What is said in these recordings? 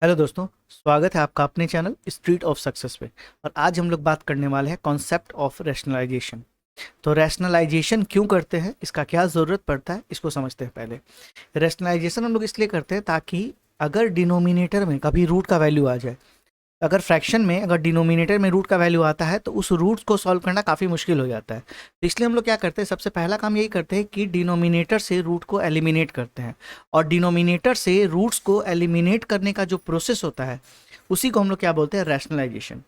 Hello दोस्तों, स्वागत है आपका अपने चैनल स्ट्रीट ऑफ सक्सेस पे। और आज हम लोग बात करने वाले हैं कॉन्सेप्ट ऑफ रैशनलाइजेशन। तो रैशनलाइजेशन क्यों करते हैं, इसका क्या ज़रूरत पड़ता है, इसको समझते हैं पहले। रैशनलाइजेशन हम लोग इसलिए करते हैं ताकि अगर डिनोमिनेटर में कभी रूट का वैल्यू आ जाए, अगर फ्रैक्शन में अगर डिनोमिनेटर में रूट का वैल्यू आता है तो उस रूट्स को सॉल्व करना काफ़ी मुश्किल हो जाता है। तो इसलिए हम लोग क्या करते हैं, सबसे पहला काम यही करते हैं कि डिनोमिनेटर से रूट को एलिमिनेट करते हैं। और डिनोमिनेटर से रूट्स को एलिमिनेट करने का जो प्रोसेस होता है उसी को हम लोग क्या बोलते हैं, रैशनलाइजेशन।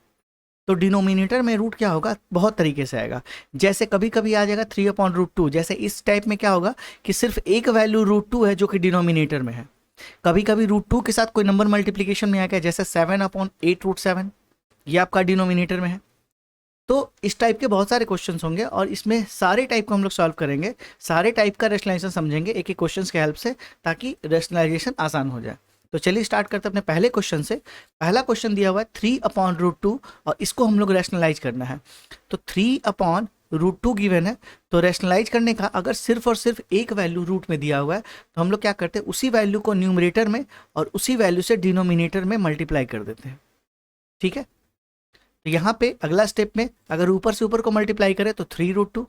तो डिनोमिनेटर में रूट क्या होगा, बहुत तरीके से आएगा। जैसे कभी कभी आ जाएगा 3/√2। जैसे इस टाइप में क्या होगा कि सिर्फ एक वैल्यू √2 है जो कि डिनोमिनेटर में है। कभी कभी √2 के साथ कोई नंबर मल्टीप्लीकेशन में आएगा, जैसे 7/8√7, ये आपका डिनोमिनेटर में है। तो इस टाइप के बहुत सारे क्वेश्चंस होंगे और इसमें सारे टाइप को हम लोग सॉल्व करेंगे, सारे टाइप का रेशनलाइजेशन समझेंगे एक एक क्वेश्चंस के हेल्प से, ताकि रेशनलाइजेशन आसान हो जाए। तो चलिए स्टार्ट करते हैं अपने पहले क्वेश्चन से। पहला क्वेश्चन दिया हुआ है 3/√2 और इसको हम लोग रैशनलाइज करना है। तो 3/√2 गिवन है। तो रैशनलाइज करने का अगर सिर्फ और सिर्फ एक वैल्यू रूट में दिया हुआ है तो हम लोग क्या करते हैं, उसी वैल्यू को न्यूमरेटर में और उसी वैल्यू से डिनोमिनेटर में मल्टीप्लाई कर देते हैं। ठीक है। तो यहाँ पे अगला स्टेप में अगर ऊपर से ऊपर को मल्टीप्लाई करें तो 3√2।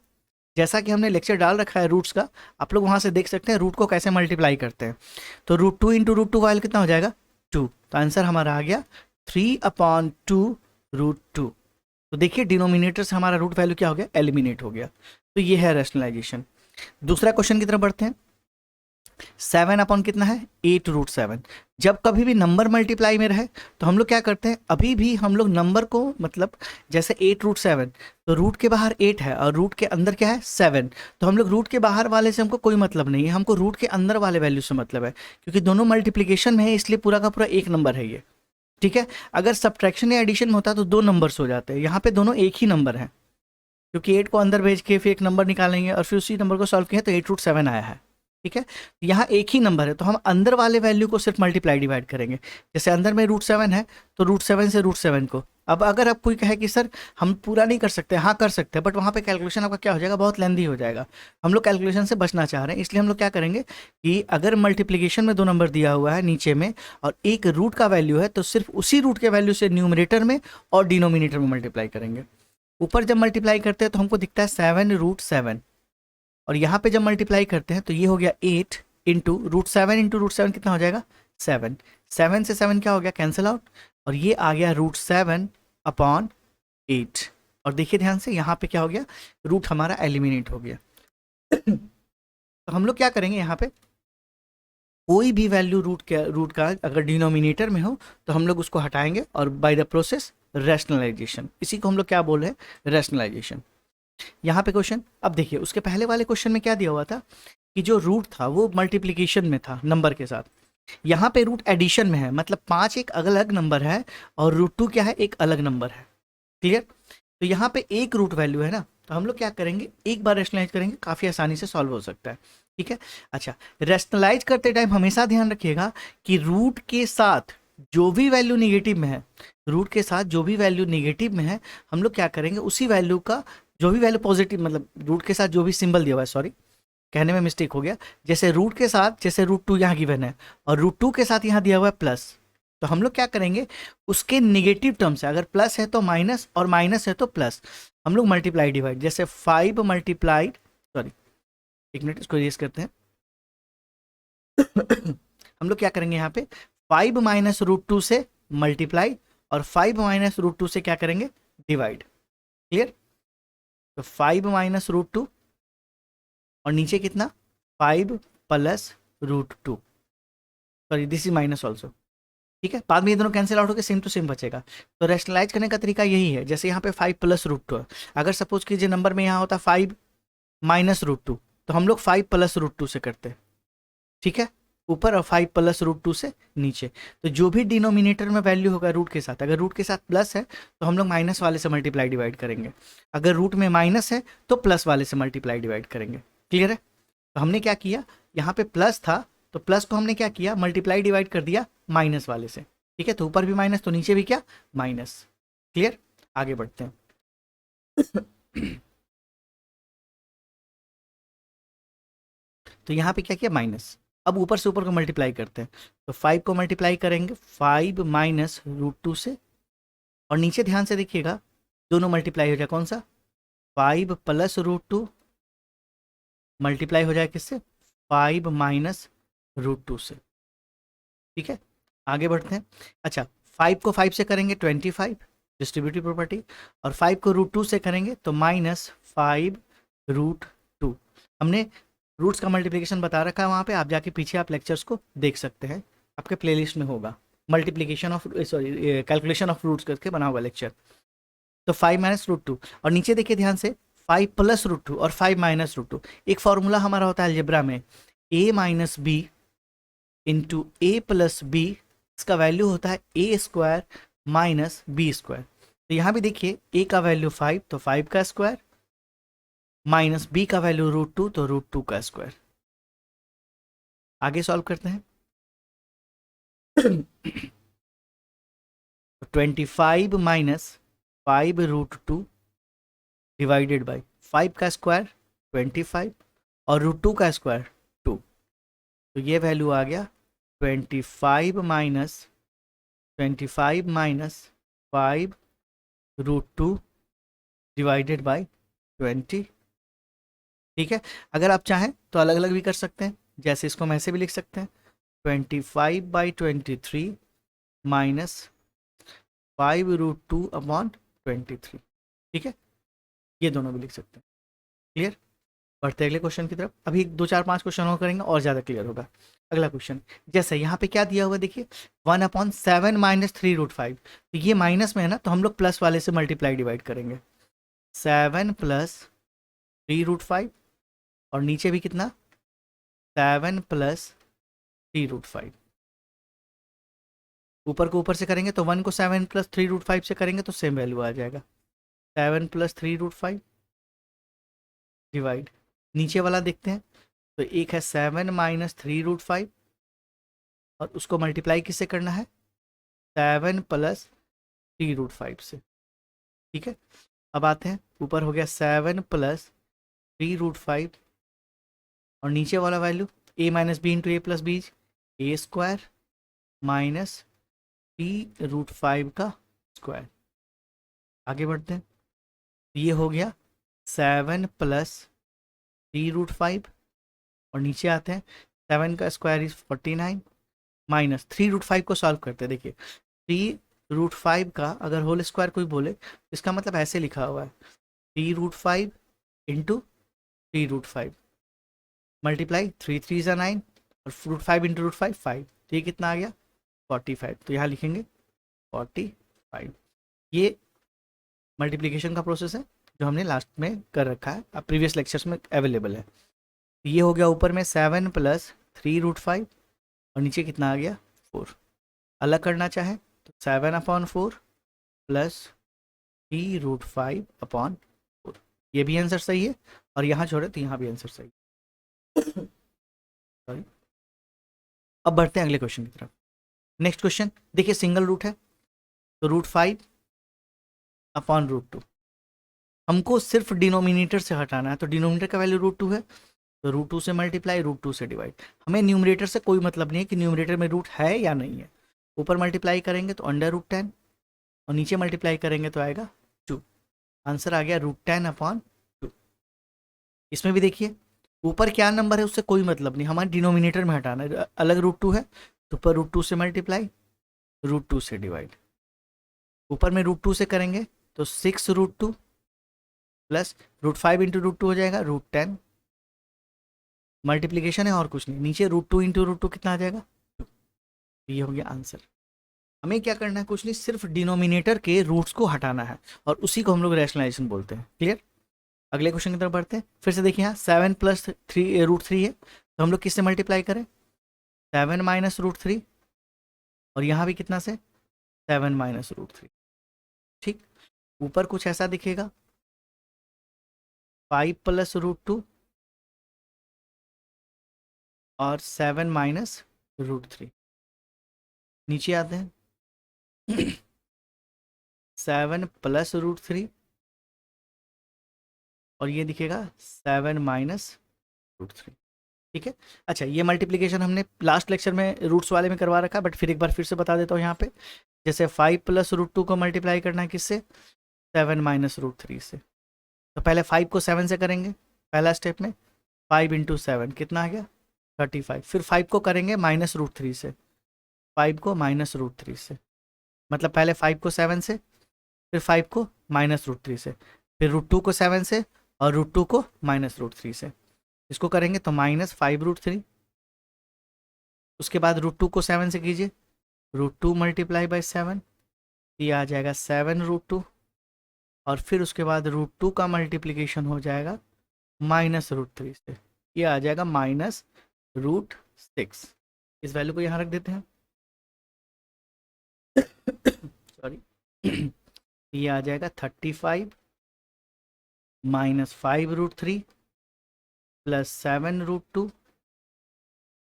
जैसा कि हमने लेक्चर डाल रखा है रूट्स का, आप लोग वहाँ से देख सकते हैं रूट को कैसे मल्टीप्लाई करते हैं। तो √2 इंटू √2 वाइल कितना हो जाएगा, 2। तो आंसर हमारा आ गया 3/2√2। तो देखिए डिनोमिनेटर से हमारा रूट वैल्यू क्या हो गया, एलिमिनेट हो गया। तो ये है रैशनलाइजेशन। दूसरा क्वेश्चन की तरफ बढ़ते हैं। 7 अपॉन कितना है, 8√7। जब कभी भी नंबर मल्टीप्लाई में रहे तो हम लोग क्या करते हैं, अभी भी हम लोग नंबर को मतलब जैसे 8√7, तो रूट के बाहर 8 है और रूट के अंदर क्या है, 7। तो हम लोग रूट के बाहर वाले से हमको कोई मतलब नहीं है, हमको रूट के अंदर वाले वैल्यू से मतलब है, क्योंकि दोनों मल्टीप्लीकेशन में है इसलिए पूरा का पूरा एक नंबर है ये। ठीक है। अगर सब्ट्रैक्शन या एडिशन में होता तो दो नंबर्स हो जाते हैं, यहाँ पे दोनों एक ही नंबर है, क्योंकि 8 को अंदर भेज के फिर एक नंबर निकालेंगे और फिर उसी नंबर को सॉल्व किए तो 8√7 आया है। ठीक है। यहाँ एक ही नंबर है तो हम अंदर वाले वैल्यू को सिर्फ मल्टीप्लाई डिवाइड करेंगे। जैसे अंदर में √7 है तो √7 से √7 को। अब अगर आप कोई कहे कि सर हम पूरा नहीं कर सकते, हाँ कर सकते हैं, बट वहाँ पे कैलकुलेशन आपका क्या हो जाएगा, बहुत लेंदी हो जाएगा। हम लोग कैलकुलेशन से बचना चाह रहे हैं, इसलिए हम लोग क्या करेंगे कि अगर मल्टीप्लीकेशन में दो नंबर दिया हुआ है नीचे में और एक रूट का वैल्यू है तो सिर्फ उसी रूट के वैल्यू से न्यूमरेटर में और डिनोमिनेटर में मल्टीप्लाई करेंगे। ऊपर जब मल्टीप्लाई करते हैं तो हमको दिखता है 7√7, और यहाँ पे जब मल्टीप्लाई करते हैं तो ये हो गया 8 इंटू √7 कितना हो जाएगा, 7। 7 से 7 क्या हो गया, कैंसिल आउट, और ये आ गया √7/8। और देखिए ध्यान से यहाँ पे क्या हो गया, रूट हमारा एलिमिनेट हो गया। तो हम लोग क्या करेंगे, यहाँ पे कोई भी वैल्यू रूट का अगर डिनोमिनेटर में हो तो हम लोग उसको हटाएंगे और बाय द प्रोसेस रैशनलाइजेशन, इसी को हम लोग क्या बोल रहे हैं, रैशनलाइजेशन। यहाँ पे क्वेश्चन अब देखिए, उसके पहले वाले क्वेश्चन में क्या दिया हुआ था कि जो रूट था वो मल्टीप्लिकेशन में था नंबर के साथ। यहाँ पे रूट एडिशन में है, मतलब 5 एक अलग नंबर है और √2 क्या है, एक अलग नंबर है। क्लियर। तो यहाँ पे एक रूट वैल्यू है ना, तो हम लोग क्या करेंगे, एक बार रैशनलाइज करेंगे, काफ़ी आसानी से सॉल्व हो सकता है। ठीक है। अच्छा, रैशनलाइज करते टाइम हमेशा ध्यान रखिएगा कि रूट के साथ जो भी वैल्यू निगेटिव में है, रूट के साथ जो भी वैल्यू निगेटिव में है, हम लोग क्या करेंगे, उसी वैल्यू का जो भी वैल्यू पॉजिटिव, मतलब रूट के साथ जो भी सिंबल दिया हुआ है, सॉरी कहने में मिस्टेक हो गया, जैसे रूट के साथ, जैसे √2 यहाँ गिवन है और √2 के साथ यहाँ दिया हुआ है प्लस, तो हम लोग क्या करेंगे, उसके निगेटिव टर्म से, अगर प्लस है तो माइनस और माइनस है तो प्लस, हम लोग मल्टीप्लाई डिवाइड, जैसे 5 मल्टीप्लाइड, सॉरी एक मिनट इसको रेस करते हैं। हम लोग क्या करेंगे यहाँ पे, 5 माइनस √2 से मल्टीप्लाई और 5 माइनस √2 से क्या करेंगे, डिवाइड। क्लियर। तो 5 माइनस √2 और नीचे कितना, 5 plus √2, sorry this is minus also. ठीक है, बाद में ये दोनों कैंसिल आउट होकर सेम टू सेम बचेगा। तो रैशनलाइज करने का तरीका यही है, जैसे यहाँ पे 5 प्लस √2 है, अगर सपोज कीजिए नंबर में यहाँ होता 5 माइनस √2, तो हम लोग 5 प्लस √2 से करते हैं। ठीक है, ऊपर और 5 प्लस √2 से नीचे। तो जो भी डिनोमिनेटर में वैल्यू होगा रूट के साथ, अगर रूट के साथ प्लस है तो हम लोग माइनस वाले से मल्टीप्लाई डिवाइड करेंगे, अगर रूट में माइनस है तो प्लस वाले से मल्टीप्लाई डिवाइड करेंगे। क्लियर है। तो हमने क्या किया, यहाँ पे प्लस था तो प्लस को हमने क्या किया, मल्टीप्लाई डिवाइड कर दिया माइनस वाले से। ठीक है, तो ऊपर भी माइनस तो नीचे भी क्या, माइनस। क्लियर। आगे बढ़ते हैं। तो यहाँ पे क्या किया, माइनस। अब ऊपर से ऊपर को मल्टीप्लाई करते हैं, तो 5 को मल्टीप्लाई करेंगे 5 माइनस रूट टू से, और नीचे ध्यान से देखिएगा दोनों मल्टीप्लाई हो जाए, कौन सा 5 प्लस रूट टू मल्टीप्लाई हो जाए किससे 5 माइनस रूट टू से। ठीक है, आगे बढ़ते हैं। अच्छा, 5 को 5 से करेंगे 25 डिस्ट्रीब्यूटिव प्रॉपर्टी, और 5 को रूट टू से करेंगे तो माइनस 5 रूट टू। हमने रूट्स का मल्टीप्लिकेशन बता रखा है वहाँ पे, आप जाके पीछे आप लेक्चर्स को देख सकते हैं, आपके प्लेलिस्ट में होगा, multiplication of sorry calculation of roots करके बना हुआ लेक्चर। तो 5 माइनस रूट टू, और नीचे देखिए ध्यान से 5 प्लस रूट टू और 5 माइनस रूट टू। एक फॉर्मूला हमारा होता है अलजेब्रा में, a minus b into a plus b, इसका वैल्यू होता है a square minus b square. तो यहाँ भी देखिए a का वैल्यू 5 तो 5 का स्क्वायर, माइनस b का वैल्यू रूट टू तो रूट टू का स्क्वायर। आगे सॉल्व करते हैं। 25 minus 5 root two divided by 5 का स्क्वायर 25 और रूट टू का स्क्वायर 2, तो ये वैल्यू आ गया 25 minus 5 root two divided by 20। ठीक है, अगर आप चाहें तो अलग अलग भी कर सकते हैं, जैसे इसको हम ऐसे भी लिख सकते हैं 25/23 माइनस 5 रूट टू अपॉन 23। ठीक है, ये दोनों भी लिख सकते हैं। क्लियर, बढ़ते अगले क्वेश्चन की तरफ। अभी 2 4 5 क्वेश्चन और करेंगे और ज़्यादा क्लियर होगा। अगला क्वेश्चन, जैसे यहाँ पे क्या दिया हुआ देखिए 1/7 माइनस 3 रूट 5, तो ये माइनस में है ना, तो हम लोग प्लस वाले से मल्टीप्लाई डिवाइड करेंगे 7 प्लस 3 रूट 5, और नीचे भी कितना 7 प्लस 3 रूट 5। ऊपर को ऊपर से करेंगे तो 1 को 7 प्लस 3 रूट 5 से करेंगे तो सेम वैल्यू आ जाएगा 7 प्लस 3 रूट 5 डिवाइड, नीचे वाला देखते हैं तो एक है 7 माइनस 3 रूट 5, और उसको मल्टीप्लाई किससे करना है 7 प्लस 3 रूट 5 से। ठीक है, अब आते हैं, ऊपर हो गया 7 प्लस 3 रूट 5, और नीचे वाला value a minus b into a plus b, a square minus 3 root 5 का स्क्वायर। आगे बढ़ते हैं, ये हो गया 7 प्लस 3 रूट 5, और नीचे आते हैं 7 का स्क्वायर इज 49 माइनस 3 रूट 5 को सॉल्व करते हैं। देखिए 3 रूट 5 का अगर होल स्क्वायर कोई बोले, इसका मतलब ऐसे लिखा हुआ है 3 रूट 5 इंटू 3 रूट 5 मल्टीप्लाई 3 3 ज़ा 9, और रूट 5 इंटू रूट 5 5, तो ये कितना आ गया 45। तो यहाँ लिखेंगे 45। ये मल्टीप्लिकेशन का प्रोसेस है जो हमने लास्ट में कर रखा है, अब प्रीवियस लेक्चर्स में अवेलेबल है। ये हो गया ऊपर में 7 प्लस 3 रूट 5, और नीचे कितना आ गया 4। अलग करना चाहे तो 7/4 प्लस 3 रूट 5/4, ये भी आंसर सही है, और यहाँ छोड़े तो यहाँ भी आंसर सही है। सॉरी, अब बढ़ते हैं अगले क्वेश्चन की तरफ। नेक्स्ट क्वेश्चन देखिए, सिंगल रूट है तो रूट 5/√2, हमको सिर्फ डिनोमिनेटर से हटाना है, तो डिनोमिनेटर का वैल्यू रूट 2 है, तो रूट 2 से मल्टीप्लाई रूट 2 से डिवाइड। हमें न्यूमरेटर से कोई मतलब नहीं है कि न्यूमरेटर में रूट है या नहीं है। ऊपर मल्टीप्लाई करेंगे तो अंडर√10, और नीचे मल्टीप्लाई करेंगे तो आएगा 2। आंसर आ गया √10/2। इसमें भी देखिए ऊपर क्या नंबर है उससे कोई मतलब नहीं, हमारे डिनोमिनेटर में हटाना है। अलग रूट 2 है तो ऊपर रूट 2 से मल्टीप्लाई रूट 2 से डिवाइड। ऊपर में रूट 2 से करेंगे तो 6√2 प्लस रूट 5 इंटू रूट 2 हो जाएगा √10, मल्टीप्लीकेशन है और कुछ नहीं। नीचे रूट 2 इंटू रूट 2 कितना आ जाएगा 2। ये हो गया आंसर। हमें क्या करना है, कुछ नहीं, सिर्फ डिनोमिनेटर के रूट्स को हटाना है, और उसी को हम लोग रैशनलाइजेशन बोलते हैं। क्लियर, अगले क्वेश्चन की तरफ बढ़ते हैं। फिर से देखिए यहाँ 7 प्लस 3 रूट 3 है, तो हम लोग किससे मल्टीप्लाई करें 7 माइनस रूट 3, और यहाँ भी कितना से 7 माइनस रूट 3। ठीक, ऊपर कुछ ऐसा दिखेगा 5 प्लस रूट 2 और 7 माइनस रूट 3। नीचे आते हैं 7 प्लस रूट 3, और ये दिखेगा 7 माइनस रूट 3। ठीक है। अच्छा, ये मल्टीप्लिकेशन हमने लास्ट लेक्चर में रूट्स वाले में करवा रखा, बट फिर एक बार फिर से बता देता हूँ यहाँ पे। जैसे 5 प्लस रूट 2 को मल्टीप्लाई करना है किससे, 7 माइनस रूट 3 से। तो पहले 5 को 7 से करेंगे पहला स्टेप में, 5 इंटू 7 कितना आ गया 35। फिर 5 को करेंगे माइनस रूट 3 से, 5 को माइनस रूट 3 से, मतलब पहले 5 को 7 से, फिर 5 को माइनस रूट 3 से, फिर रूट 2 को 7 से और रूट 2 को माइनस रूट 3 से। इसको करेंगे तो माइनस 5 रूट 3। उसके बाद रूट 2 को 7 से कीजिए, रूट 2 मल्टीप्लाई बाई 7, ये आ जाएगा 7 रूट 2। और फिर उसके बाद रूट 2 का मल्टीप्लिकेशन हो जाएगा माइनस रूट 3 से, ये आ जाएगा माइनस रूट 6। इस वैल्यू को यहाँ रख देते हैं सॉरी ये आ जाएगा 35 minus 5 root 3 plus 7 root 2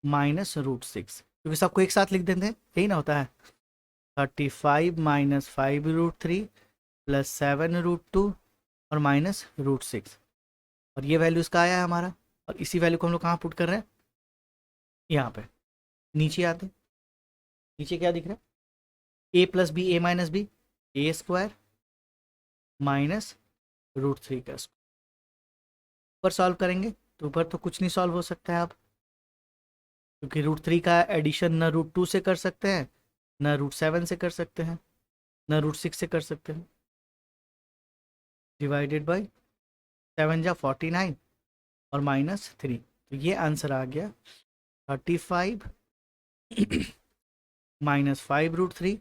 minus root 6, क्योंकि सबको एक साथ लिख देते हैं, यही ना होता है। 35 माइनस 5 रूट 3 प्लस 7 रूट 2 और माइनस रूट 6, और ये वैल्यू इसका आया है हमारा। और इसी वैल्यू को हम लोग कहाँ पुट कर रहे हैं, यहाँ पे नीचे आते हैं। नीचे क्या दिख रहा है, ए plus b A minus B, a square minus root 3 का स्क्वायर। ऊपर सॉल्व करेंगे तो ऊपर तो कुछ नहीं सॉल्व हो सकता है अब, क्योंकि रूट 3 का एडिशन न रूट 2 से कर सकते हैं, न रूट 7 से कर सकते हैं, न रूट 6 से कर सकते हैं। डिवाइडेड बाई 7 जा 49 और माइनस 3, तो ये आंसर आ गया 35 minus 5 root 3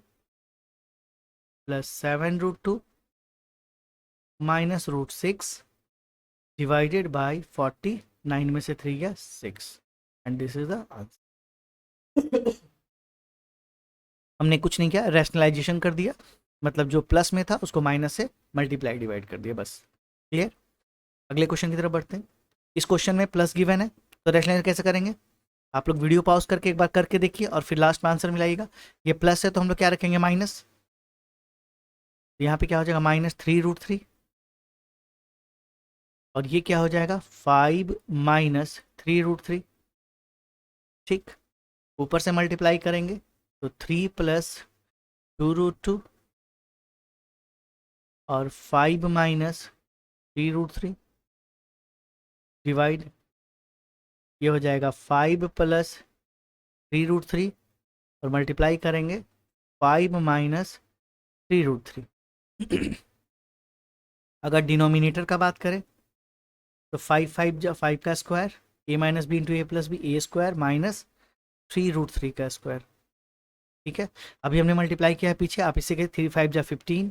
plus 7 root 2 minus root 6 divided by 49 में से 3 गया 6, and this is the answer. हमने कुछ नहीं किया, रैशनलाइजेशन कर दिया, मतलब जो प्लस में था उसको माइनस से मल्टीप्लाई डिवाइड कर दिया, बस। क्लियर। अगले क्वेश्चन की तरफ बढ़ते हैं। इस क्वेश्चन में प्लस गिवन है, तो रैशनलाइज कैसे करेंगे, आप लोग वीडियो पॉज करके एक बार करके देखिए और फिर लास्ट में आंसर मिलाइएगा। ये प्लस है तो हम लोग क्या रखेंगे माइनस, यहाँ पे क्या हो जाएगा माइनस 3 रूट 3, और ये क्या हो जाएगा 5 माइनस 3 रूट 3। ठीक, ऊपर से मल्टीप्लाई करेंगे तो 3 प्लस 2 रूट 2 और 5 माइनस 3 रूट 3 डिवाइड, ये हो जाएगा 5 प्लस 3 रूट 3 और मल्टीप्लाई करेंगे 5 माइनस 3 रूट 3। अगर डिनोमिनेटर का बात करें तो 5 का square, A minus b into a plus b, a square minus 3 root 3 का स्क्वायर। ठीक है, अभी हमने मल्टीप्लाई किया है पीछे, आप इसे 3 5 जा 15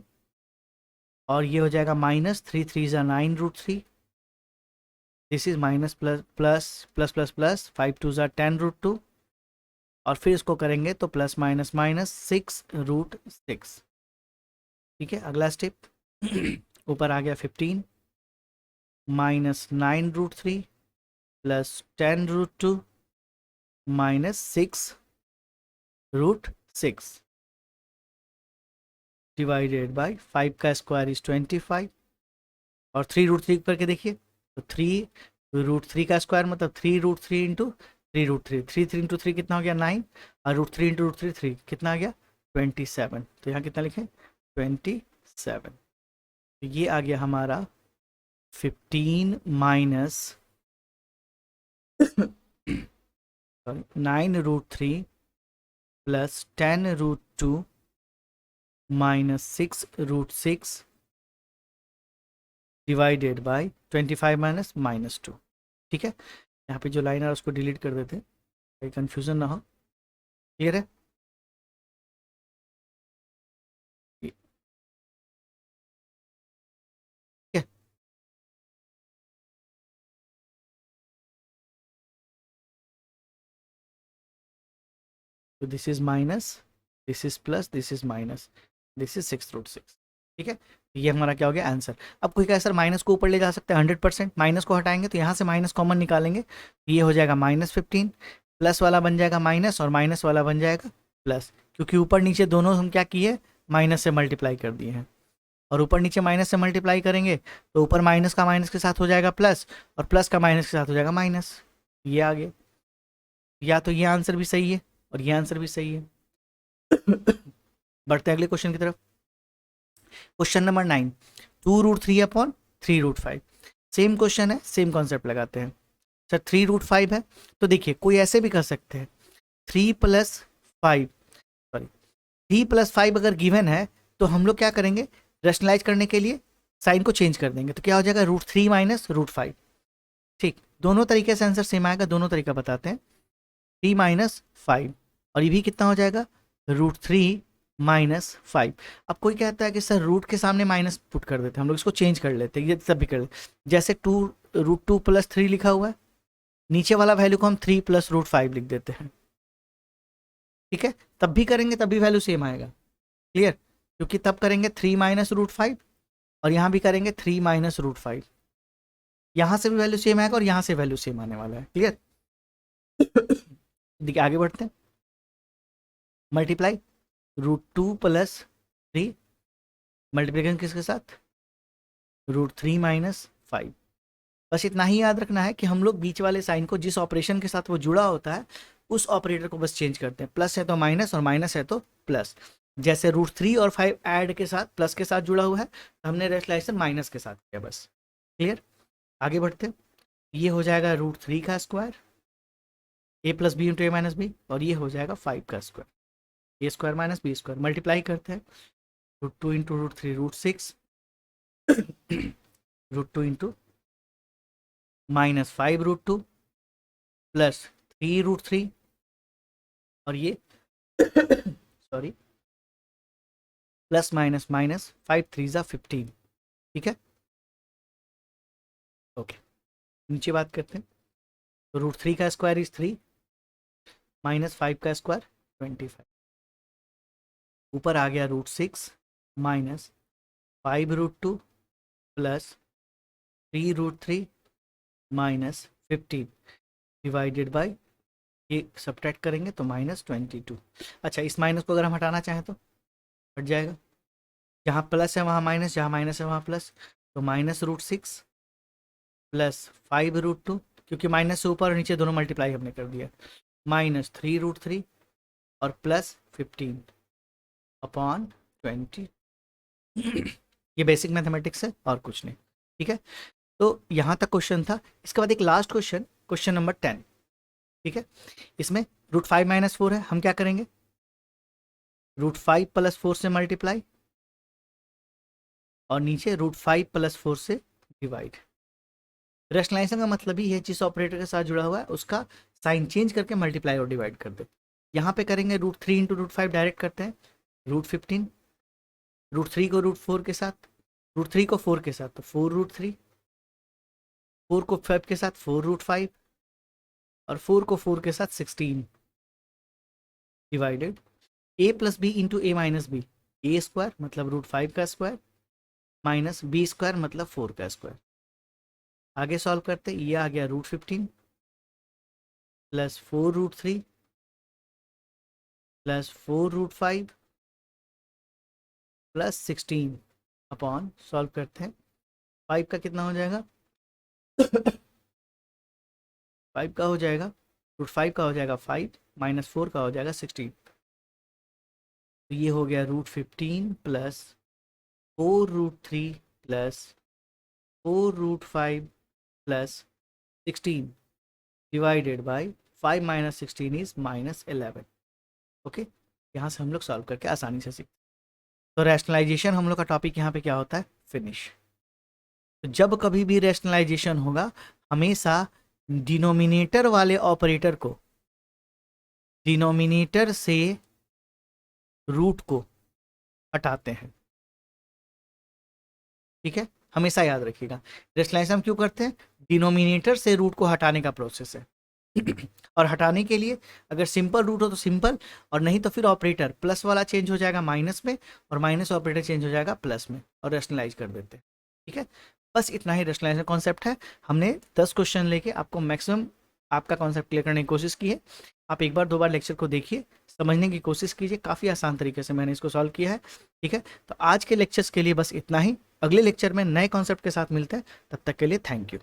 और ये हो जाएगा माइनस 3 3 जा 9 root 3, this is minus plus plus plus plus plus 5 2 जा 10 रूट 2, और फिर इसको करेंगे तो प्लस माइनस माइनस 6 रूट 6। ठीक है, अगला स्टेप ऊपर आ गया 15 minus 9 root 3 plus 10 root 2 minus 6 root 6 divided by 5 का स्क्वायर इज 25, और 3 रूट 3 करके देखिए तो 3 रूट 3 का स्क्वायर मतलब 3 रूट 3 इंटू 3 रूट 3, 3 3 इंटू 3 कितना हो गया 9, और रूट 3 इंटू रूट 3 3 कितना आ गया 27। तो यहाँ कितना लिखें 27, तो ये आ गया हमारा 15 minus sorry 9 root 3 plus 10 root 2 minus 6 root 6 divided by 25 minus minus 2। ठीक है, यहाँ पे जो लाइन है उसको डिलीट कर देते हैं, कोई कन्फ्यूज़न ना हो। क्लियर है, ठीक है। तो this is minus, this is plus, this is minus, this is 6 root 6। ठीक है, ये हमारा क्या हो गया आंसर। अब कोई कहे सर माइनस को ऊपर ले जा सकते हैं 100%, माइनस को हटाएंगे तो यहाँ से माइनस कॉमन निकालेंगे, ये हो जाएगा माइनस 15, प्लस वाला बन जाएगा माइनस और माइनस वाला बन जाएगा प्लस, क्योंकि ऊपर नीचे दोनों हम क्या किए माइनस से मल्टीप्लाई कर दिए हैं, और ऊपर नीचे माइनस से मल्टीप्लाई करेंगे तो ऊपर माइनस का माइनस के साथ हो जाएगा प्लस, और प्लस का माइनस के साथ हो जाएगा माइनस, ये आ गया। या तो ये आंसर भी सही है और ये आंसर भी सही है। बढ़ते हैं अगले क्वेश्चन की तरफ। Question number 9, 2√3/3√5। सेम क्वेश्चन है, सेम कॉन्सेप्ट लगाते हैं। सर 3√5 है, तो देखिए कोई ऐसे भी कर सकते हैं, 3+5, सॉरी 3+5 अगर गिवन है तो हम लोग क्या करेंगे, रेशनलाइज करने के लिए साइन को चेंज कर देंगे, तो क्या हो जाएगा √3 - √5। ठीक, दोनों तरीके से आंसर सेम आएगा, दोनों तरीका बताते हैं। 3 - 5 और ये भी कितना हो जाएगा, √3 - 5। अब कोई कहता है कि सर रूट के सामने माइनस पुट कर देते हैं, हम लोग इसको चेंज कर लेते हैं, ये सब भी कर लेते हैं। जैसे √2 + 3 लिखा हुआ है, नीचे वाला वैल्यू को हम 3 + √5 लिख देते हैं। ठीक है, तब भी करेंगे तब भी वैल्यू सेम आएगा। क्लियर, क्योंकि तब करेंगे 3 - √5 और यहाँ भी करेंगे 3 - √5, यहाँ से भी वैल्यू सेम आएगा और यहाँ से वैल्यू सेम आने वाला है। क्लियर, देखिए आगे बढ़ते हैं। मल्टीप्लाई √2 + 3, मल्टीप्लिकेशन किसके साथ, √3 - 5। बस इतना ही याद रखना है कि हम लोग बीच वाले साइन को जिस ऑपरेशन के साथ वो जुड़ा होता है उस ऑपरेटर को बस चेंज करते हैं, प्लस है तो माइनस और माइनस है तो प्लस। जैसे √3 और 5 ऐड के साथ प्लस के साथ जुड़ा हुआ है, तो हमने रेशनलाइजेशन माइनस के साथ किया बस। क्लियर, आगे बढ़ते हैं। ये हो जाएगा √3 का square, a + b × a - b, और ये हो जाएगा 5 का square, a square - b square. Multiply करते हैं, √2 × √3 √6, √2 × -5 √2 प्लस 3 √3, और ये सॉरी प्लस माइनस माइनस 5 3 = 15। ठीक है, ओके, नीचे बात करते हैं। तो √3 का स्क्वायर इज 3 -5 का स्क्वायर 25, ऊपर आ गया √6 -5 √2 प्लस 3 √3 -15 डिवाइडेड बाई, ये सब्ट्रैक्ट करेंगे तो -22। अच्छा, इस माइनस को अगर हम हटाना चाहें तो हट जाएगा, जहाँ प्लस है वहाँ माइनस, जहाँ माइनस है वहाँ प्लस, तो -√6 प्लस 5 √2, क्योंकि माइनस से ऊपर और नीचे दोनों मल्टीप्लाई हमने कर दिया, -3 √3 और प्लस 15/20। ये बेसिक मैथमेटिक्स है और कुछ नहीं। ठीक है, तो यहाँ तक क्वेश्चन था। इसके बाद एक लास्ट क्वेश्चन, क्वेश्चन नंबर 10। ठीक है, इसमें √5 - 4 है, हम क्या करेंगे, √5 + 4 से मल्टीप्लाई और नीचे √5 + 4 से डिवाइड। रेशनलाइजेशन का मतलब ही है जिस ऑपरेटर के साथ जुड़ा हुआ है उसका साइन चेंज करके मल्टीप्लाई और डिवाइड कर दे। यहाँ पे करेंगे √3 × √5 डायरेक्ट करते हैं, √15, √3 को √4 के साथ, √3 को 4 के साथ तो 4 √3, 4 को 5 के साथ 4 √5 और 4 को 4 के साथ 16 divided a + b × a - b, a square मतलब √5 का स्क्वायर माइनस b स्क्वायर मतलब 4 का स्क्वायर। आगे सॉल्व करते, ये आ गया √15 plus 4 √3 plus 4 √5 plus 16 upon, solve करते हैं, 5 का कितना हो जाएगा 5 का हो जाएगा √5 का हो जाएगा 5 -4 का हो जाएगा 16, तो ये हो गया √15 plus 4 √3 plus 4 √5 plus 16 divided by 5 - 16 is -11। Okay, यहाँ से हम लोग सॉल्व करके आसानी से सीखते। तो रैशनलाइजेशन हम लोग का टॉपिक यहाँ पे क्या होता है, फिनिश। तो जब कभी भी रैशनलाइजेशन होगा, हमेशा डिनोमिनेटर वाले ऑपरेटर को डिनोमिनेटर से रूट को हटाते हैं। ठीक है, हमेशा याद रखिएगा, रैशनलाइजेशन हम क्यों करते हैं, डिनोमिनेटर से रूट को हटाने का प्रोसेस है। और हटाने के लिए अगर सिंपल रूट हो तो सिंपल, और नहीं तो फिर ऑपरेटर प्लस वाला चेंज हो जाएगा माइनस में और माइनस ऑपरेटर चेंज हो जाएगा प्लस में और रैशनलाइज कर देते हैं। ठीक है, बस इतना ही रैशनलाइजेशन कॉन्सेप्ट है। हमने 10 क्वेश्चन लेके आपको मैक्सिमम आपका कॉन्सेप्ट क्लियर करने की कोशिश की है। आप एक बार दो बार लेक्चर को देखिए, समझने की कोशिश कीजिए, काफ़ी आसान तरीके से मैंने इसको सॉल्व किया है। ठीक है, तो आज के लेक्चर्स के लिए बस इतना ही। अगले लेक्चर में नए कॉन्सेप्ट के साथ मिलते हैं, तब तक के लिए थैंक यू।